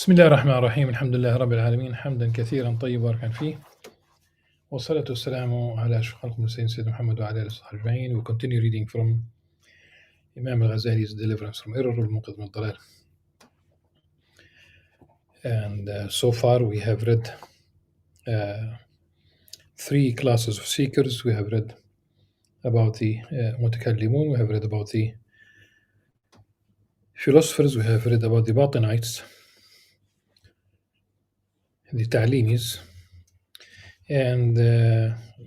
بسم الله الرحمن الرحيم الحمد لله رب العالمين حمدا كثيرا طيبا باركا فيه والصلاة والسلام على أشرف خلق المرسلين سيدنا محمد وعلى آله وصحبه أجمعين. We continue reading from Imam Al-Ghazali's Deliverance from Error والمنقذ من الضلال. And so far we have read three classes of seekers. We have read about the متكلمون, we have read about the philosophers, we have read about the Batinites, the Ta'limis, and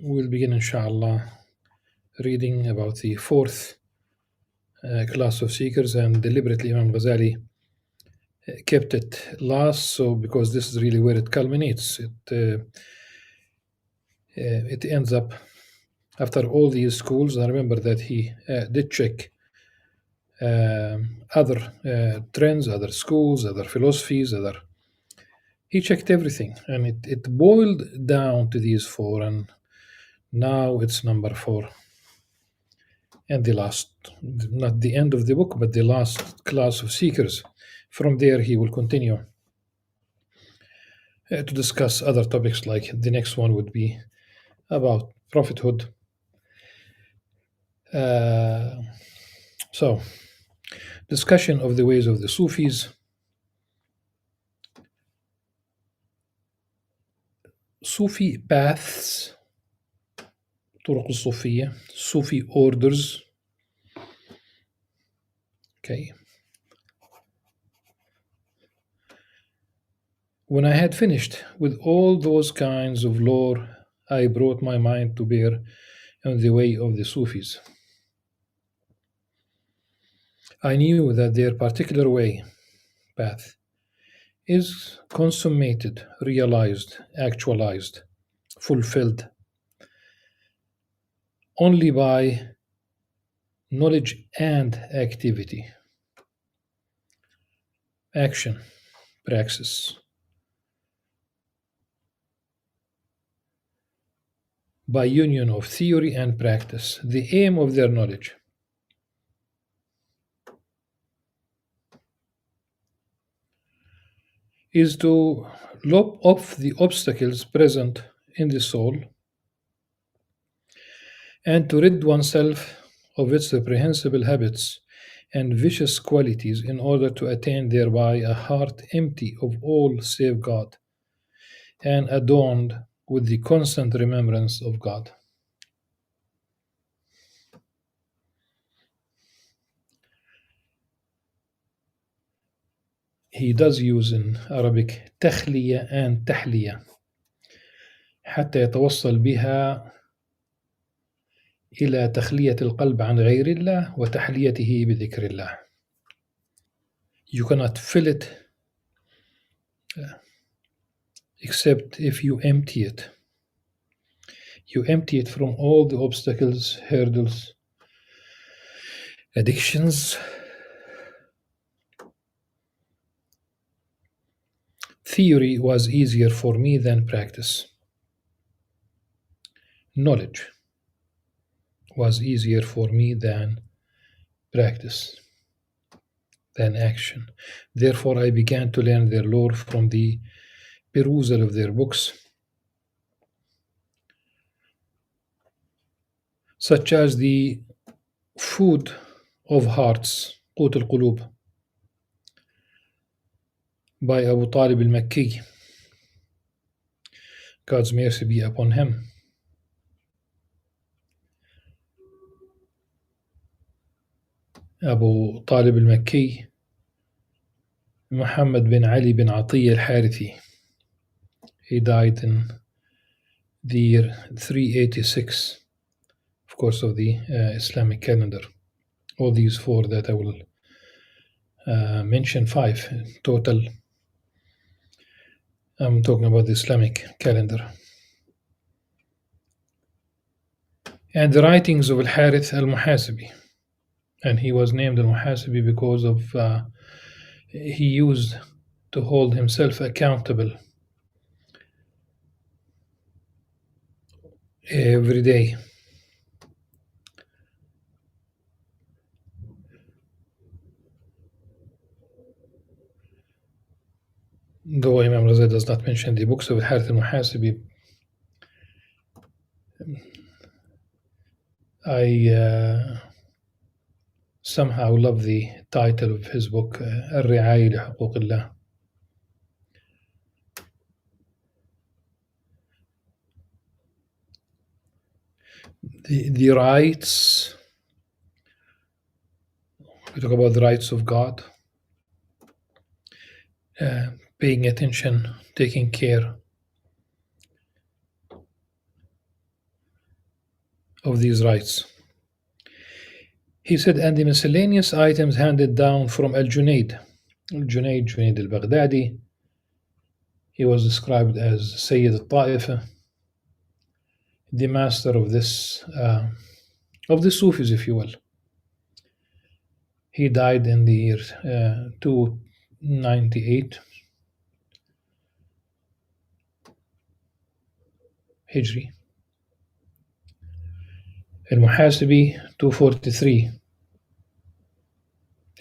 we'll begin inshallah reading about the fourth class of seekers, and deliberately Imam Ghazali kept it last, so because this is really where it culminates. It ends up after all these schools. I remember that he did check other trends, other schools, other philosophies, he checked everything, and it boiled down to these four, and now it's number 4. And the last, not the end of the book, but the last class of seekers. From there, he will continue to discuss other topics, like the next one would be about prophethood. So, discussion of the ways of the Sufis. Sufi paths, طرق الصوفية, Sufi orders. Okay. When I had finished with all those kinds of lore, I brought my mind to bear on the way of the Sufis. I knew that their particular way, path, is consummated, realized, actualized, fulfilled only by knowledge and activity, action, praxis. By union of theory and practice, the aim of their knowledge is to lop off the obstacles present in the soul and to rid oneself of its reprehensible habits and vicious qualities in order to attain thereby a heart empty of all save God and adorned with the constant remembrance of God. He does use in Arabic تخلية and تحلية حتى يتوصل بها إلى تخلية القلب عن غير الله وتحليته بذكر الله. You cannot fill it except if you empty it. You empty it from all the obstacles, hurdles, addictions. Theory was easier for me than practice. Knowledge was easier for me than practice, than action. Therefore, I began to learn their lore from the perusal of their books, such as the Food of Hearts, قوت القلوب, by Abu Talib al-Makki. God's mercy be upon him. Abu Talib al-Makki, Muhammad bin Ali bin Atiyya al-Harithi. He died in the year 386, of course, of the Islamic calendar. All these 4 that I will mention, 5 total. I'm talking about the Islamic calendar. And the writings of Al-Harith al-Muhasibi. And he was named al-Muhasibi because of he used to hold himself accountable every day. though Imam Ghazali does not mention the books of Al-Harith al-Muhasibi, I somehow love the title of his book, الرعاية لحقوق الله. The rights, we talk about the rights of God, paying attention, taking care of these rights. He said, and the miscellaneous items handed down from Al-Junayd. Junayd al-Baghdadi, he was described as Sayyid al-Ta'ifa, the master of the Sufis, if you will. He died in the year 298 Hijri. Al-Muhasibi 243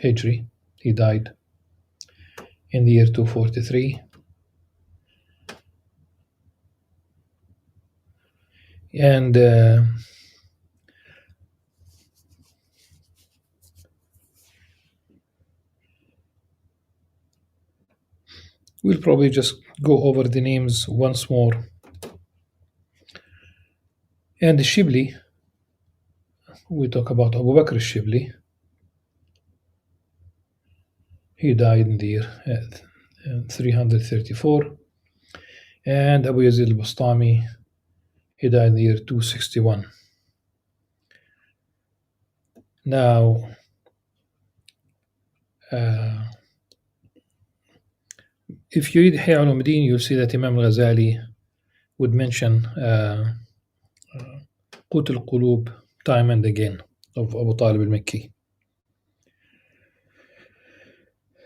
Hijri. He died in the year 243. And we'll probably just go over the names once more. And the Shibli, we talk about Abu Bakr al-Shibli. He died in the year 334. And Abu Yazid al-Bastami, he died in the year 261. Now, if you read Ihya Ulumuddin, you'll see that Imam Al-Ghazali would mention Qut al-Qulub time and again of Abu Talib al-Makki.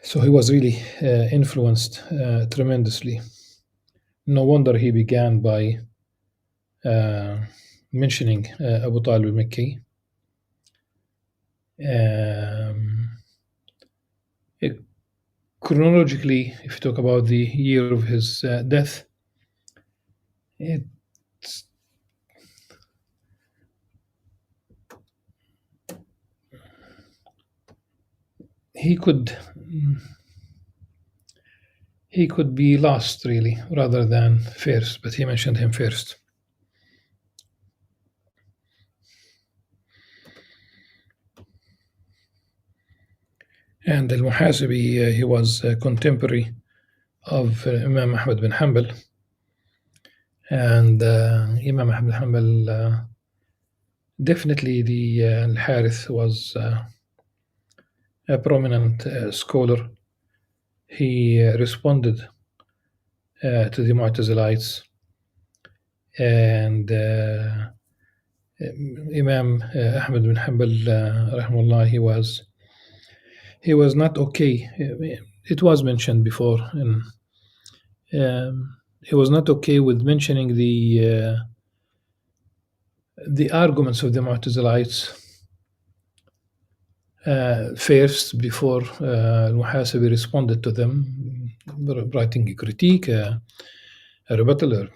So he was really influenced tremendously. No wonder he began by mentioning Abu Talib al-Makki. Chronologically, if you talk about the year of his death, he could be last, really, rather than first, but he mentioned him first. And Al-Muhasibi, he was a contemporary of Imam Ahmad bin Hanbal. And Imam Ahmad bin Hanbal, definitely the Al-Harith was a prominent scholar. He responded to the Mu'tazilites, and Imam Ahmad bin Hanbal, rahimahullah, he was not okay. It was mentioned before, and he was not okay with mentioning the arguments of the Mu'tazilites first before Al-Muhasibi responded to them, writing a critique, a rebuttal.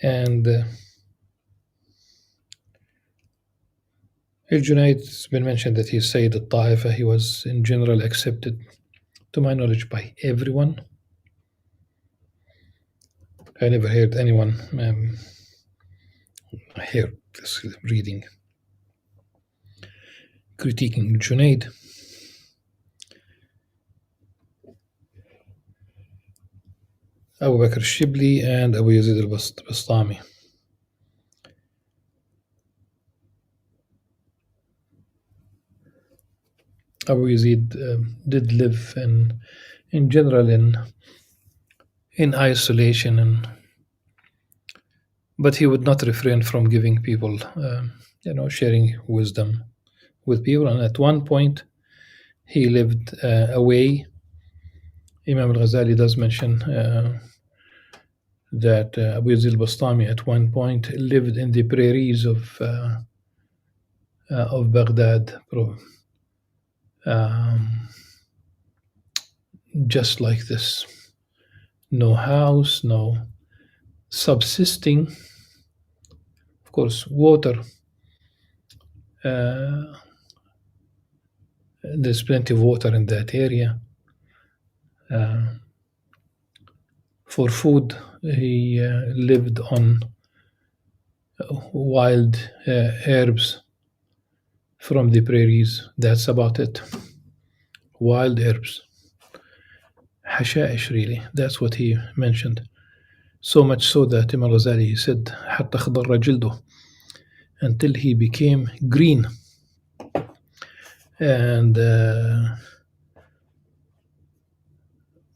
And Al-Junayd, it's been mentioned that he's Sayyid al-Ta'ifa. He was in general accepted, to my knowledge, by everyone. I never heard anyone hear this reading critiquing Al-Junayd. Abu Bakr al-Shibli and Abu Yazid al-Bastami. Abu Yazid did live in general in isolation, but he would not refrain from giving people, sharing wisdom with people. And at one point, he lived away. Imam Al-Ghazali does mention that Abu Yazid al-Bastami at one point lived in the prairies of of Baghdad, um, just like this. No house, no subsisting. Of course, water. Uh, there's plenty of water in that area. Uh, for food, he lived on wild herbs from the prairies. That's about it. Wild herbs. Hashaish, really. That's what he mentioned. So much so that Imam Ghazali he said, حتى خضر جلده, until he became green. And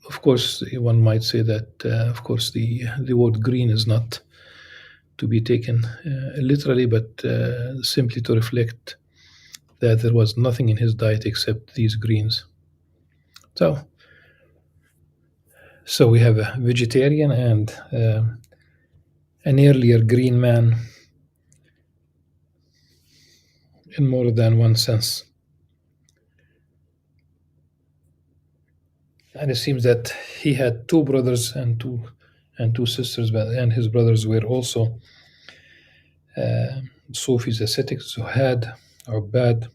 of course, one might say that, of course, the word green is not to be taken literally, but simply to reflect that there was nothing in his diet except these greens. So we have a vegetarian and an earlier green man in more than one sense. And it seems that he had two brothers and two sisters, and his brothers were also Sufis, ascetics, Zuhad, or bad.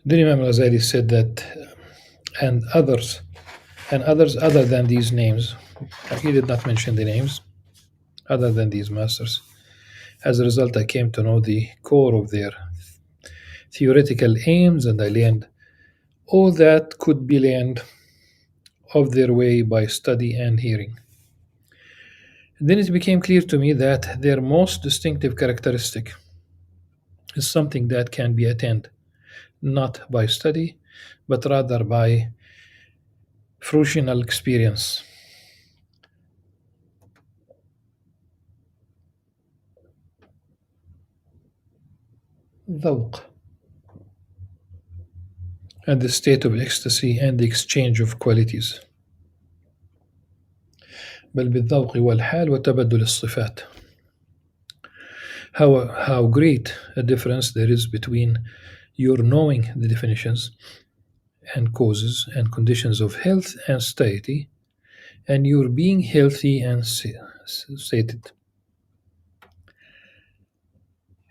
Then Imam Ghazali said that, and others other than these names, he did not mention the names, other than these masters. As a result, I came to know the core of their theoretical aims, and I learned all that could be learned of their way by study and hearing. Then it became clear to me that their most distinctive characteristic is something that can be attained not by study, but rather by fruitional experience. ذوق, and the state of ecstasy and the exchange of qualities. بل بالذوق والحال وتبدل الصفات. How great a difference there is between your knowing the definitions and causes and conditions of health and satiety, and your being healthy and sated.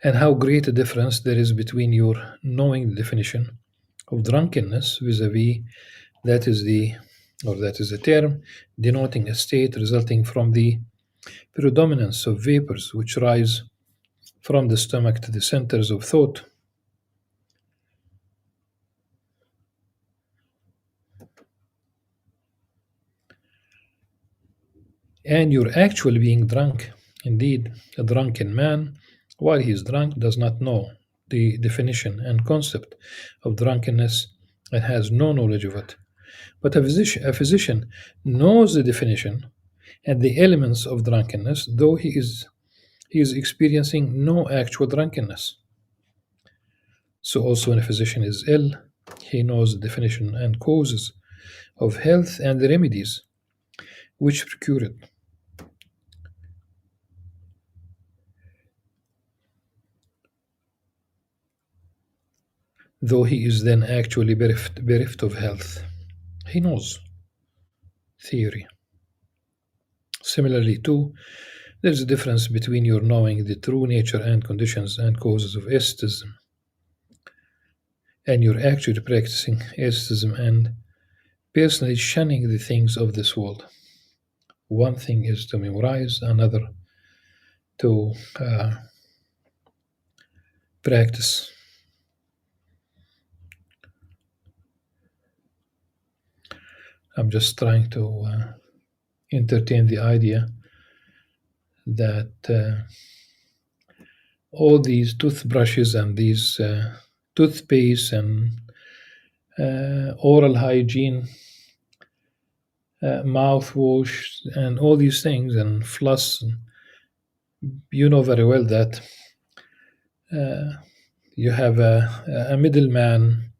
And how great a difference there is between your knowing the definition of drunkenness vis-a-vis that is the term denoting a state resulting from the predominance of vapors which rise from the stomach to the centers of thought. And you're actually being drunk. Indeed, a drunken man, while he is drunk, does not know the definition and concept of drunkenness and has no knowledge of it. But a physician knows the definition and the elements of drunkenness, though he is experiencing no actual drunkenness. So also when a physician is ill, he knows the definition and causes of health and the remedies which procure it. Though he is then actually bereft of health. He knows theory. Similarly, too, there is a difference between your knowing the true nature and conditions and causes of aesthetism and your actually practicing aesthetism and personally shunning the things of this world. One thing is to memorize, another to practice. I'm just trying to entertain the idea that all these toothbrushes and these toothpaste and oral hygiene, mouthwash, and all these things, and floss, you know very well that you have a middleman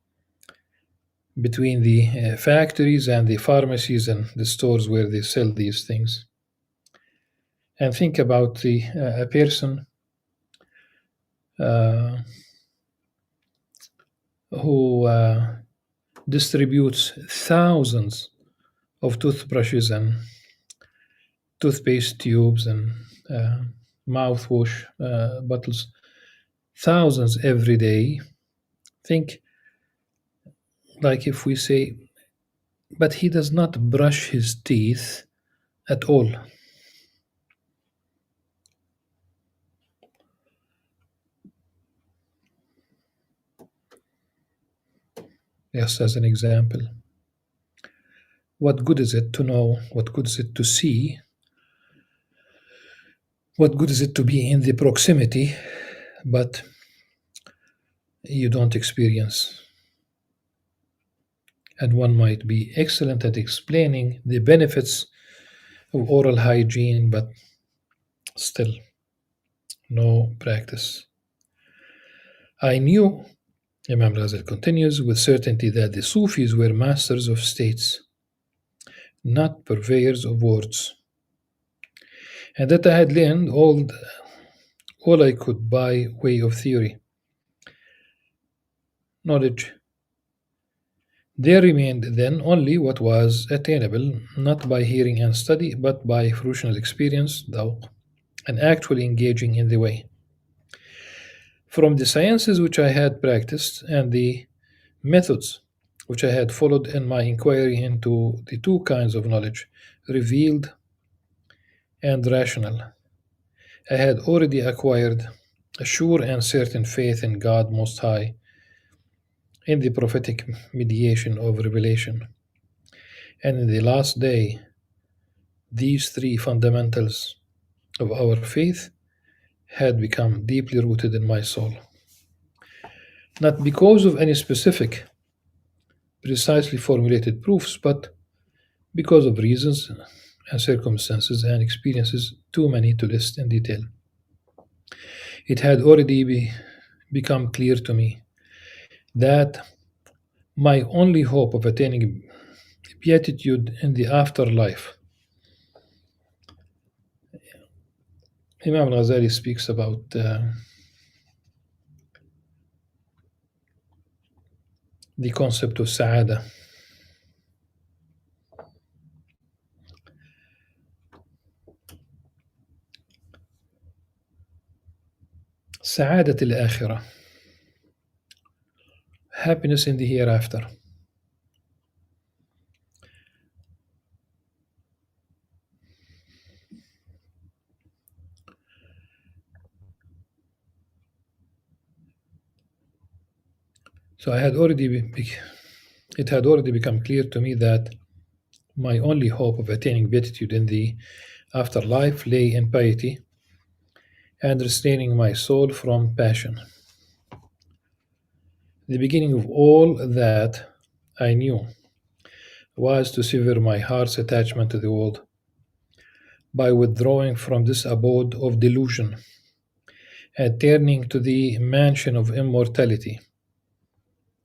between the factories and the pharmacies and the stores where they sell these things. And think about a person uh, who distributes thousands of toothbrushes and toothpaste tubes and uh, mouthwash bottles, thousands every day. Think, like, if we say, but he does not brush his teeth at all. Just as an example, what good is it to know? What good is it to see? What good is it to be in the proximity, but you don't experience? And one might be excellent at explaining the benefits of oral hygiene, but still no practice. I knew, Imam Ghazali continues, with certainty that the Sufis were masters of states, not purveyors of words, and that I had learned all I could by way of theory, knowledge. There remained then only what was attainable, not by hearing and study, but by fruitional experience, dhawq, and actually engaging in the way. From the sciences which I had practiced and the methods which I had followed in my inquiry into the two kinds of knowledge, revealed and rational, I had already acquired a sure and certain faith in God Most High, in the prophetic mediation of revelation, and in the last day. These three fundamentals of our faith had become deeply rooted in my soul, not because of any specific, precisely formulated proofs, but because of reasons and circumstances and experiences too many to list in detail. It had already become clear to me that my only hope of attaining beatitude in the afterlife. Imam Al-Ghazali speaks about the concept of sa'ada. سعادة الآخرة, happiness in the hereafter. So it had already become clear to me that my only hope of attaining beatitude in the afterlife lay in piety and restraining my soul from passion. The beginning of all that I knew was to sever my heart's attachment to the world by withdrawing from this abode of delusion and turning to the mansion of immortality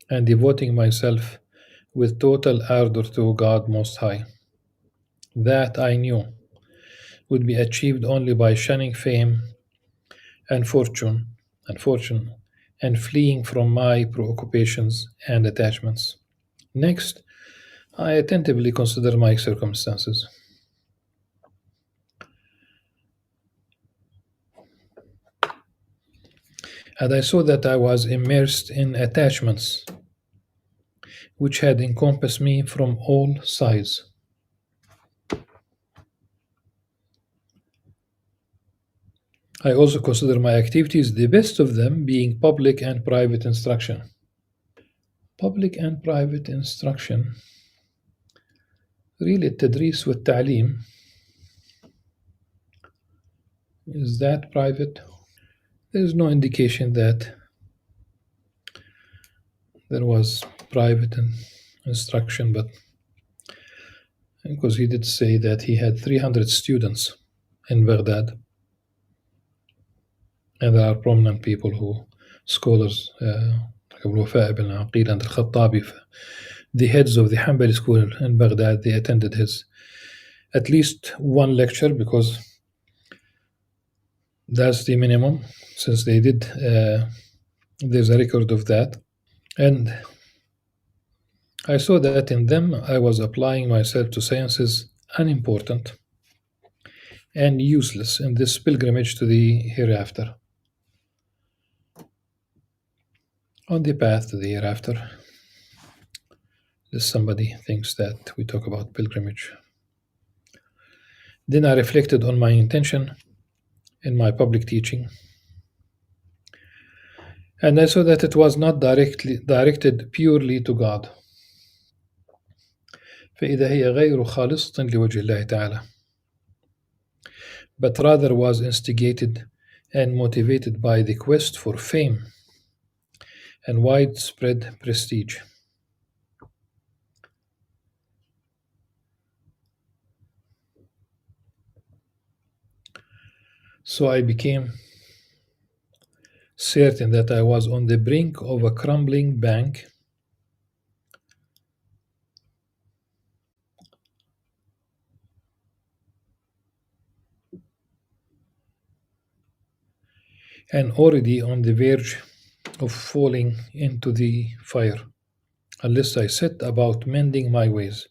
and devoting myself with total ardor to God Most High. That I knew would be achieved only by shunning fame and fortune, and fleeing from my preoccupations and attachments. Next, I attentively consider my circumstances. And I saw that I was immersed in attachments which had encompassed me from all sides. I also consider my activities, the best of them being public and private instruction. Public and private instruction, really التدريس والتعليم, is that private? There is no indication that there was private instruction, but because he did say that he had 300 students in Baghdad, and there are prominent people scholars, like Abu Wafaa ibn Aqil and Al-Khattabi, the heads of the Hanbali school in Baghdad, they attended his at least one lecture because that's the minimum, since they did. There's a record of that. And I saw that in them I was applying myself to sciences unimportant and useless in this pilgrimage to the hereafter. On the path to the hereafter, somebody thinks that we talk about pilgrimage. Then I reflected on my intention in my public teaching, and I saw that it was not directed purely to God. فإذا هي غير خالصة لوجه الله تعالى, but rather was instigated and motivated by the quest for fame and widespread prestige. So I became certain that I was on the brink of a crumbling bank, and already on the verge of falling into the fire, unless I set about mending my ways.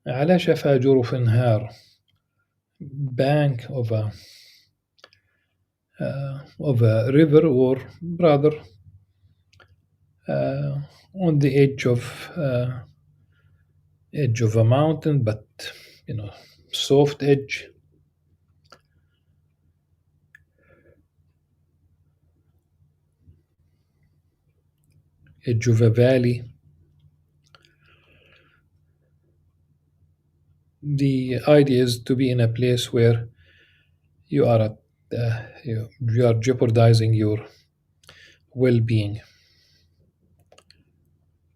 على شفا جرف نهار, bank of a river, or rather on the edge of a mountain, but soft edge. Edge of a valley. The idea is to be in a place where you are you are jeopardizing your well-being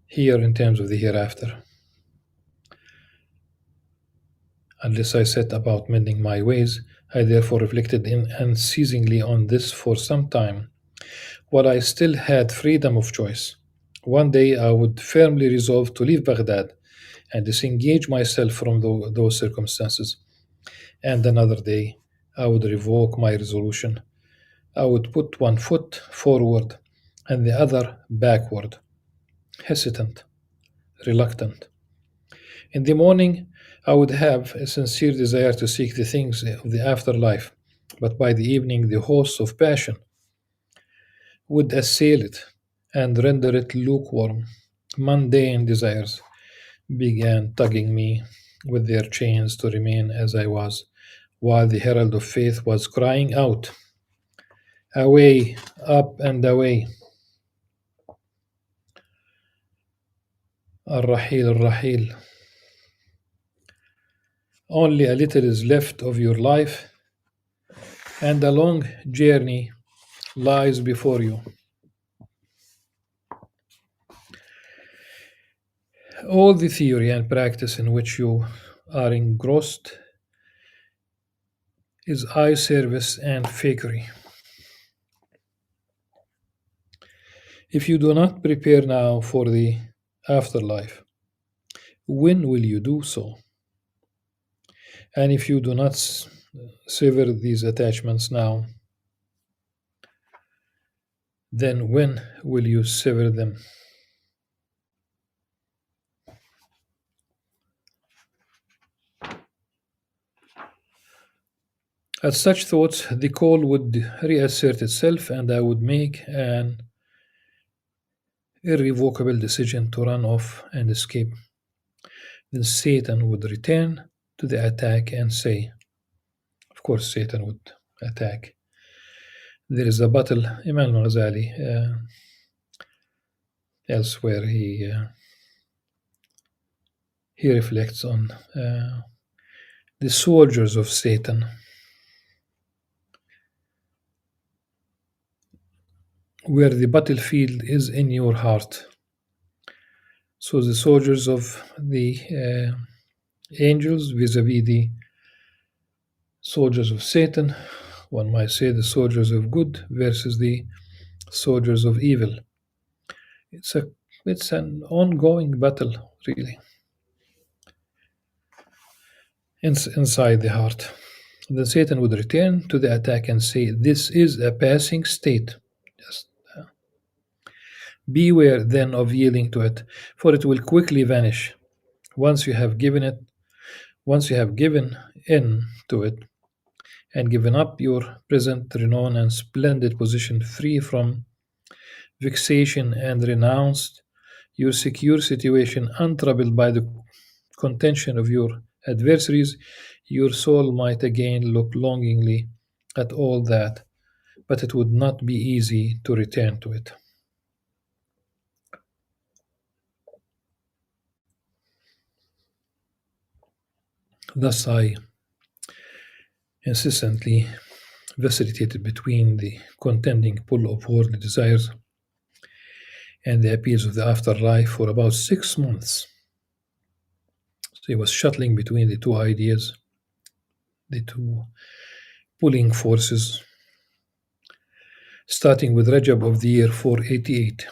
here in terms of the hereafter. Unless I set about mending my ways, I therefore reflected unceasingly on this for some time, while I still had freedom of choice. One day I would firmly resolve to leave Baghdad and disengage myself from those circumstances, and another day I would revoke my resolution. I would put one foot forward and the other backward, hesitant, reluctant. In the morning, I would have a sincere desire to seek the things of the afterlife, but by the evening, the hosts of passion would assail it and render it lukewarm. Mundane desires began tugging me with their chains to remain as I was, while the herald of faith was crying out, "Away, up and away! Al-Rahil, Al-Rahil! Only a little is left of your life, and a long journey lies before you." All the theory and practice in which you are engrossed is eye service and fakery. If you do not prepare now for the afterlife, when will you do so? And if you do not sever these attachments now, then when will you sever them? At such thoughts, the call would reassert itself, and I would make an irrevocable decision to run off and escape. Then Satan would return to the attack and say, of course, Satan would attack. There is a battle. Imam Al-Ghazali, elsewhere, he reflects on the soldiers of Satan, where the battlefield is in your heart. So the soldiers of the angels vis-a-vis the soldiers of Satan, one might say the soldiers of good versus the soldiers of evil. It's a It's an ongoing battle, really, inside the heart. Then Satan would return to the attack and say, "This is a passing state. Just beware then of yielding to it, for it will quickly vanish. Once you have given it, once you have given in to it, and given up your present renown and splendid position, free from vexation, and renounced your secure situation, untroubled by the contention of your adversaries, your soul might again look longingly at all that, but it would not be easy to return to it." Thus I incessantly vacillated between the contending pull of worldly desires and the appeals of the afterlife for about 6 months. So he was shuttling between the two ideas, the two pulling forces, starting with Rajab of the year 488.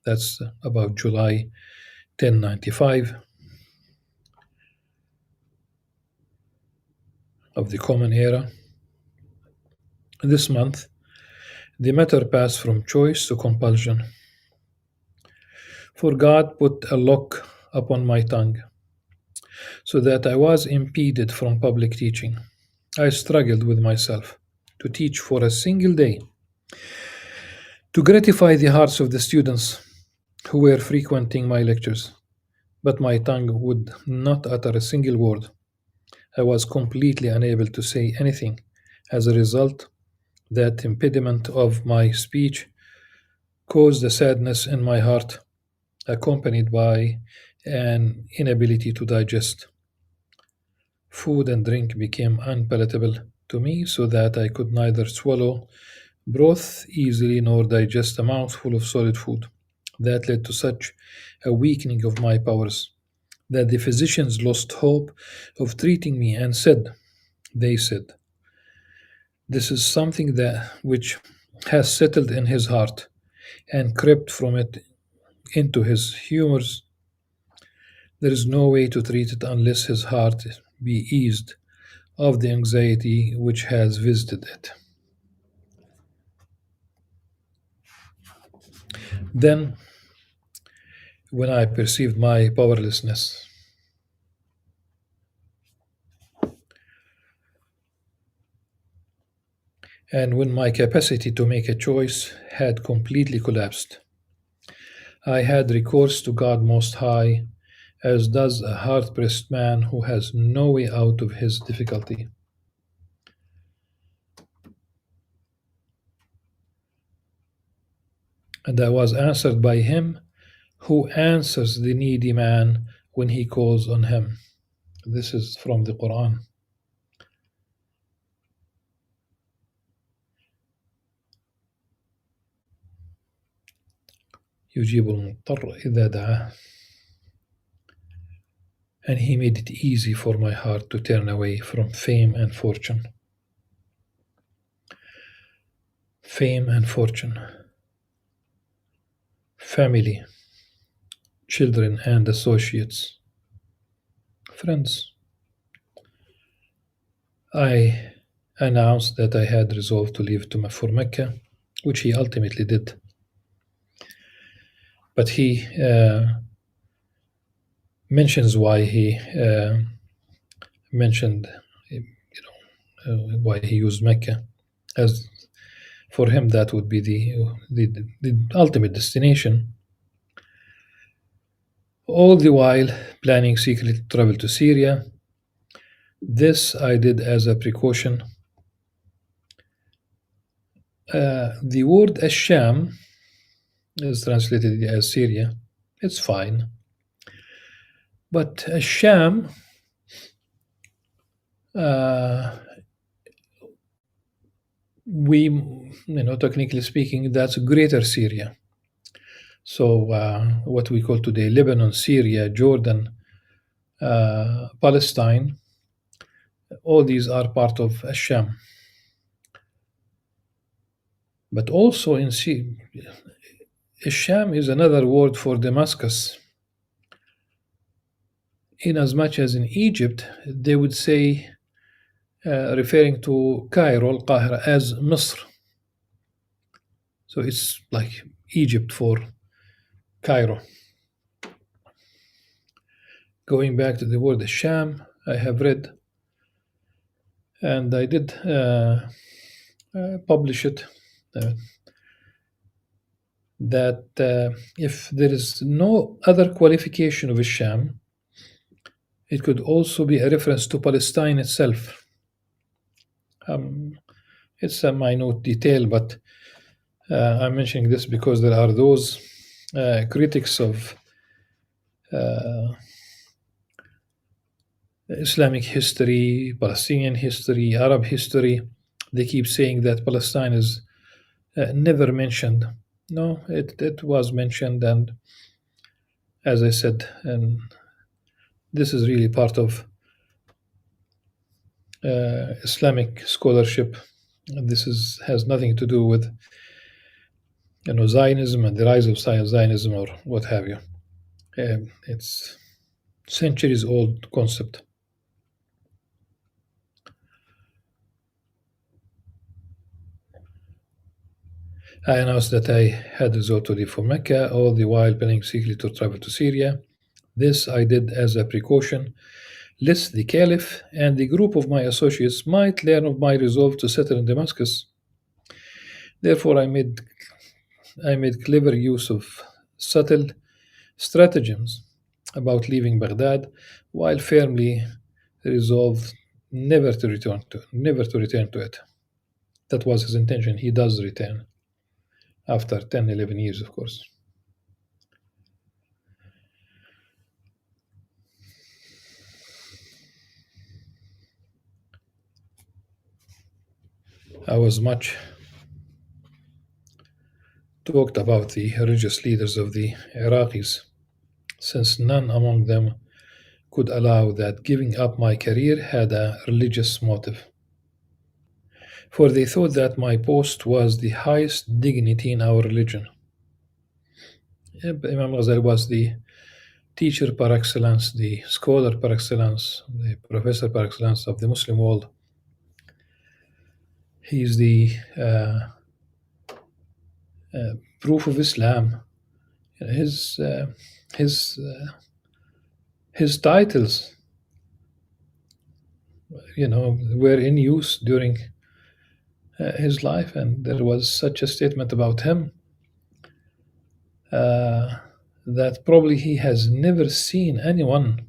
That's about July 1095 of the Common Era. This month, the matter passed from choice to compulsion. For God put a lock upon my tongue, so that I was impeded from public teaching. I struggled with myself to teach for a single day, to gratify the hearts of the students who were frequenting my lectures, but my tongue would not utter a single word. I was completely unable to say anything. As a result, that impediment of my speech caused a sadness in my heart, accompanied by an inability to digest. Food and drink became unpalatable to me, so that I could neither swallow broth easily nor digest a mouthful of solid food. That led to such a weakening of my powers that the physicians lost hope of treating me and they said, "This is something that which has settled in his heart and crept from it into his humors. There is no way to treat it unless his heart be eased of the anxiety which has visited it." Then, when I perceived my powerlessness, and when my capacity to make a choice had completely collapsed, I had recourse to God Most High, as does a hard pressed man who has no way out of his difficulty. And I was answered by him who answers the needy man when he calls on him. This is from the Quran. يجيب المضطر إذا دعاه. And he made it easy for my heart to turn away from fame and fortune. Fame and fortune, family, children and associates, friends. I announced that I had resolved to leave for Mecca, which he ultimately did. But he mentions why he mentioned, why he used Mecca, as for him that would be the ultimate destination. All the while planning secretly to travel to Syria. This I did as a precaution. The word Asham is translated as Syria. It's fine. But Asham, technically speaking, that's greater Syria. So what we call today Lebanon, Syria, Jordan, Palestine, all these are part of Asham. But also Sham is another word for Damascus, in as much as in Egypt they would say, referring to Cairo, Al-Qahira, as Misr. So it's like Egypt for Cairo. Going back to the word Sham, I have read and I did publish it, uh, that if there is no other qualification of Sham, it could also be a reference to Palestine itself. Um, it's a minute detail, but I'm mentioning this because there are those critics of Islamic history, Palestinian history, Arab history. They keep saying that Palestine is never mentioned. No, it was mentioned, and as I said, and this is really part of Islamic scholarship. This has nothing to do with Zionism and the rise of Zionism or what have you. It's centuries old concept. I announced that I had resolved to leave for Mecca, all the while planning secretly to travel to Syria. This I did as a precaution, lest the Caliph and the group of my associates might learn of my resolve to settle in Damascus. Therefore, I made clever use of subtle stratagems about leaving Baghdad, while firmly resolved never to return to it. That was his intention. He does return after 10, 11 years, of course. I was much talked about the religious leaders of the Iraqis, since none among them could allow that giving up my career had a religious motive. For they thought that my post was the highest dignity in our religion. Imam Ghazali was the teacher par excellence, the scholar par excellence, the professor par excellence of the Muslim world. He is the proof of Islam. His his his titles, were in use during his life, and there was such a statement about him that probably he has never seen anyone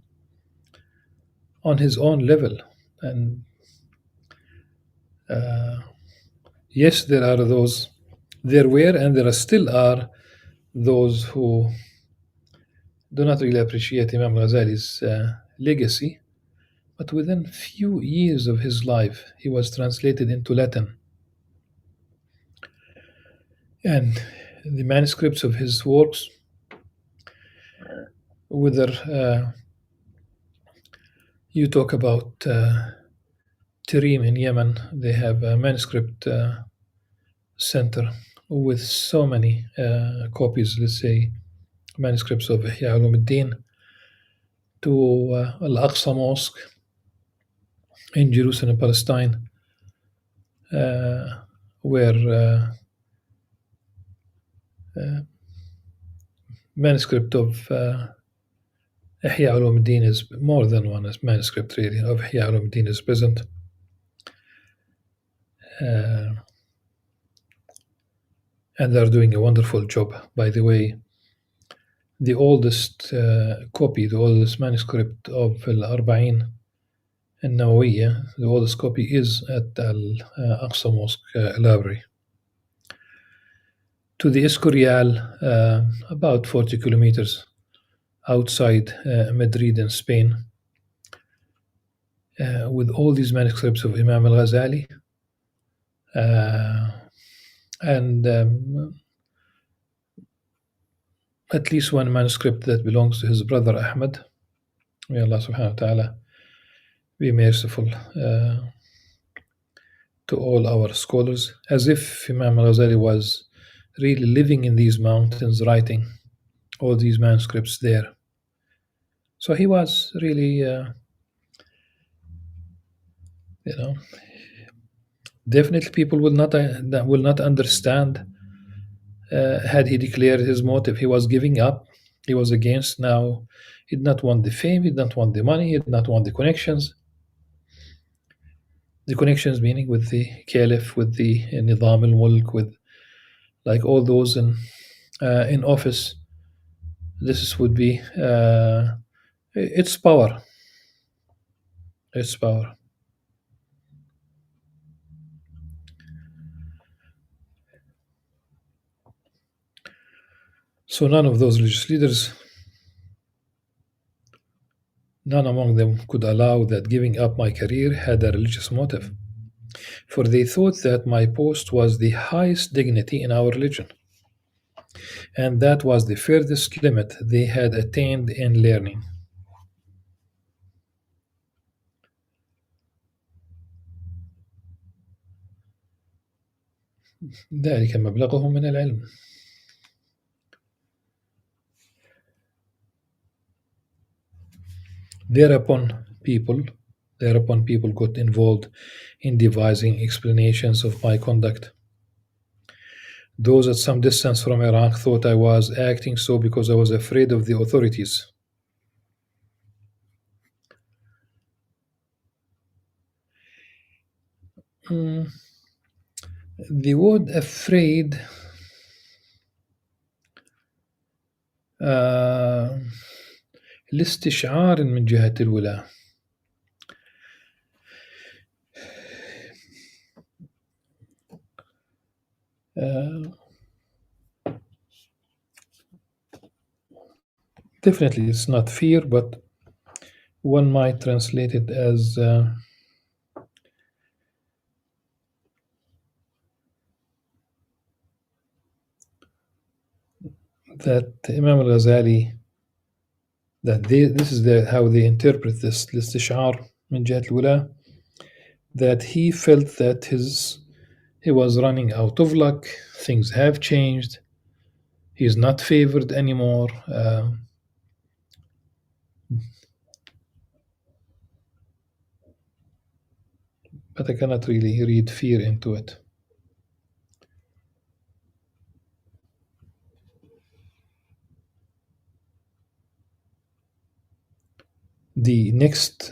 on his own level. And yes, there were, and there still are those who do not really appreciate Imam Ghazali's legacy. But within few years of his life, he was translated into Latin. And the manuscripts of his works, whether you talk about Tarim in Yemen, they have a manuscript center with so many copies, let's say, manuscripts of Ihya Ulumuddin, to Al-Aqsa Mosque in Jerusalem, Palestine, where manuscript of Ihya Ulumuddin is more than one manuscript really of Ihya Ulumuddin is present. And they're doing a wonderful job. By the way, the oldest copy, the oldest manuscript of Al-Arba'in An-Nawawiyya, the oldest copy is at Al-Aqsa Mosque Library. To the Escorial, about 40 kilometers outside Madrid in Spain, with all these manuscripts of Imam Al-Ghazali, and at least one manuscript that belongs to his brother Ahmad. May Allah subhanahu wa ta'ala be merciful to all our scholars, as if Imam Al-Ghazali was really living in these mountains, writing all these manuscripts there. So he was really, you know, definitely people will not that will not understand had he declared his motive. He was giving up. He was against now. He did not want the fame. He did not want the money. He did not want the connections. The connections meaning with the caliph, with the Nizam al-Mulk, with like all those in office. Would be its power. Its power. So none of those religious leaders, none among them could allow that giving up my career had a religious motive, for they thought that my post was the highest dignity in our religion, and that was the furthest limit they had attained in learning. ذلك مبلغهم من العلم. Thereupon, people thereupon people got involved in devising explanations of my conduct. Those at some distance from Iraq thought I was acting so because I was afraid of the authorities. Mm, the word afraid لاستشعار من جهة الولاة. Definitely, it's not fear, but one might translate it as that Imam Al-Ghazali, this is how they interpret this الاستشعار من جهة الولاة, that he felt that he was running out of luck, things have changed, he's not favored anymore. But I cannot really read fear into it. The next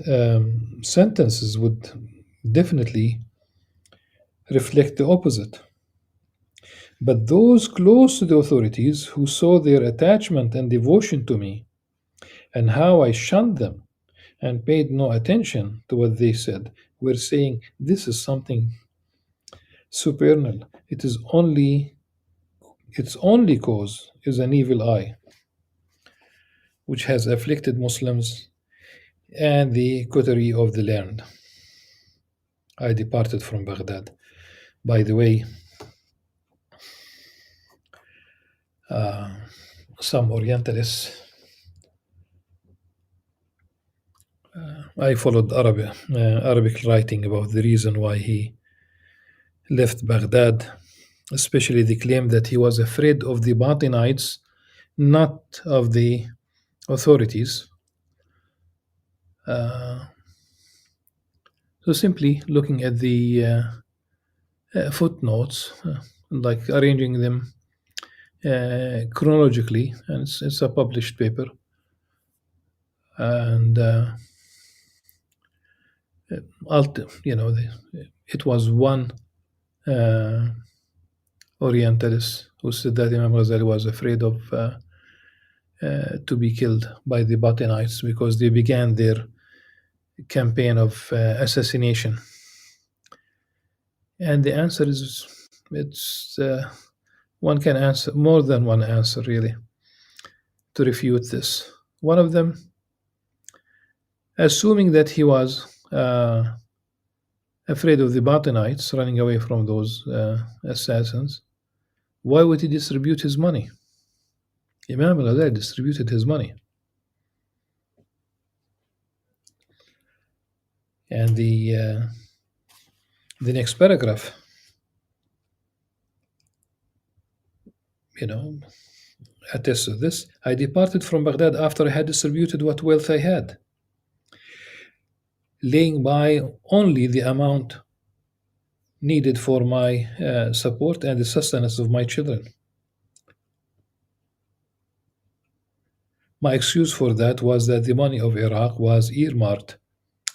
sentences would definitely reflect the opposite. But those close to the authorities who saw their attachment and devotion to me and how I shunned them and paid no attention to what they said were saying, this is something supernal. Its only cause is an evil eye, which has afflicted Muslims and the coterie of the learned. I departed from Baghdad. By the way, some Orientalists, I followed Arabic writing about the reason why he left Baghdad, especially the claim that he was afraid of the Batinites, not of the authorities. So simply looking at the footnotes, like arranging them chronologically, and it's a published paper, and it was one Orientalist who said that Imam Ghazali was afraid of to be killed by the Batinites because they began their campaign of assassination. And the answer is, it's one can answer more than one answer really to refute this. One of them, assuming that he was afraid of the Batinites running away from those assassins, why would he distribute his money? Imam al-Ghazali distributed his money. And the next paragraph attest to this. I departed from Baghdad after I had distributed what wealth I had, laying by only the amount needed for my support and the sustenance of my children. My excuse for that was that the money of Iraq was earmarked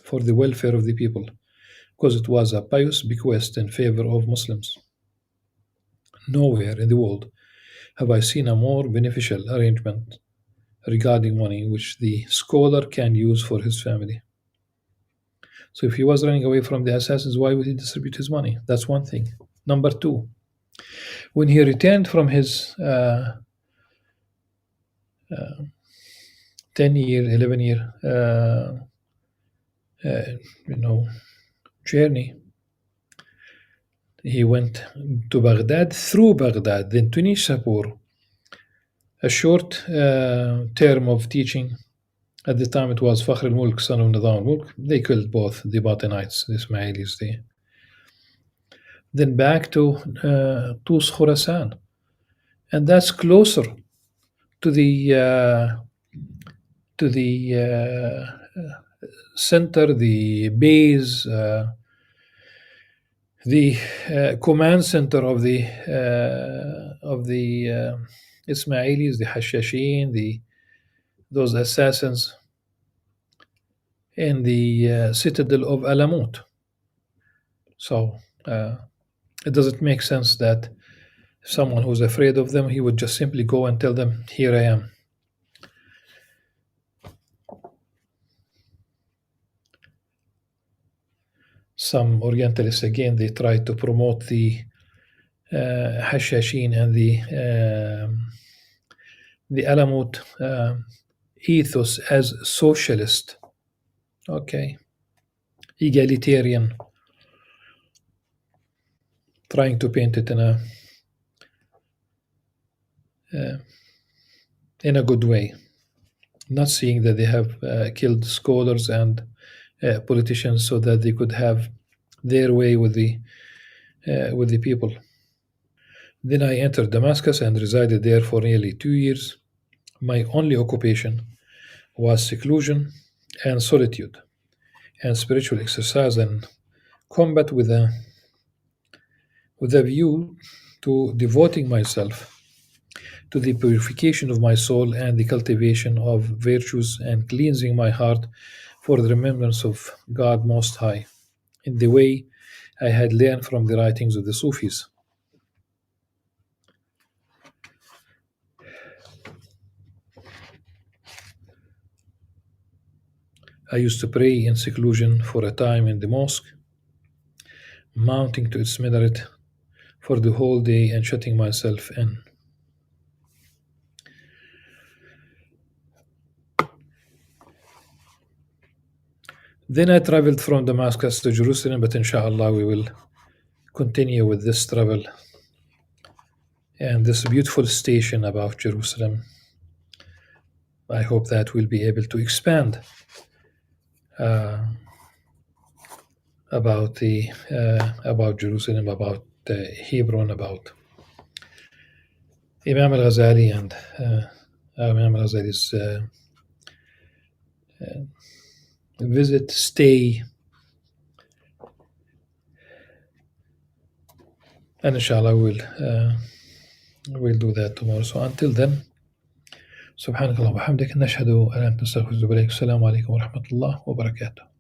for the welfare of the people, because it was a pious bequest in favor of Muslims. Nowhere in the world have I seen a more beneficial arrangement regarding money which the scholar can use for his family. So if he was running away from the assassins, why would he distribute his money? That's one thing. Number two, when he returned from his 10-year, 11-year journey, he went to Baghdad, through Baghdad, then to Nishapur, a short term of teaching. At the time it was Fakhr al-Mulk, son of Nizam al-Mulk. They killed both the Batinites, the Ismailis. Then back to Tus Khurasan. And that's closer to the center, the base, the command center of the Ismailis, the Hashashin, those assassins, in the citadel of Alamut. So it doesn't make sense that someone who's afraid of them, he would just simply go and tell them, here I am. Some Orientalists, again, they try to promote the Hashashin and the Alamut ethos as socialist, egalitarian, trying to paint it in a good way, not seeing that they have killed scholars and politicians so that they could have their way with the people. Then I entered Damascus and resided there for nearly 2 years. My only occupation was seclusion and solitude and spiritual exercise and combat with a view to devoting myself to the purification of my soul and the cultivation of virtues and cleansing my heart for the remembrance of God Most High, in the way I had learned from the writings of the Sufis. I used to pray in seclusion for a time in the mosque, mounting to its minaret for the whole day and shutting myself in. Then I traveled from Damascus to Jerusalem, but inshallah we will continue with this travel and this beautiful station about Jerusalem. I hope that we'll be able to expand about Jerusalem, about Hebron, about Imam Al-Ghazali and Imam Al-Ghazali's visit, stay, and inshallah we'll do that tomorrow. So until then, سبحانك اللهم وبحمدك نشهد أن لا إله إلا أنت نستغفرك ونتوب إليك. السلام عليكم ورحمة الله وبركاته.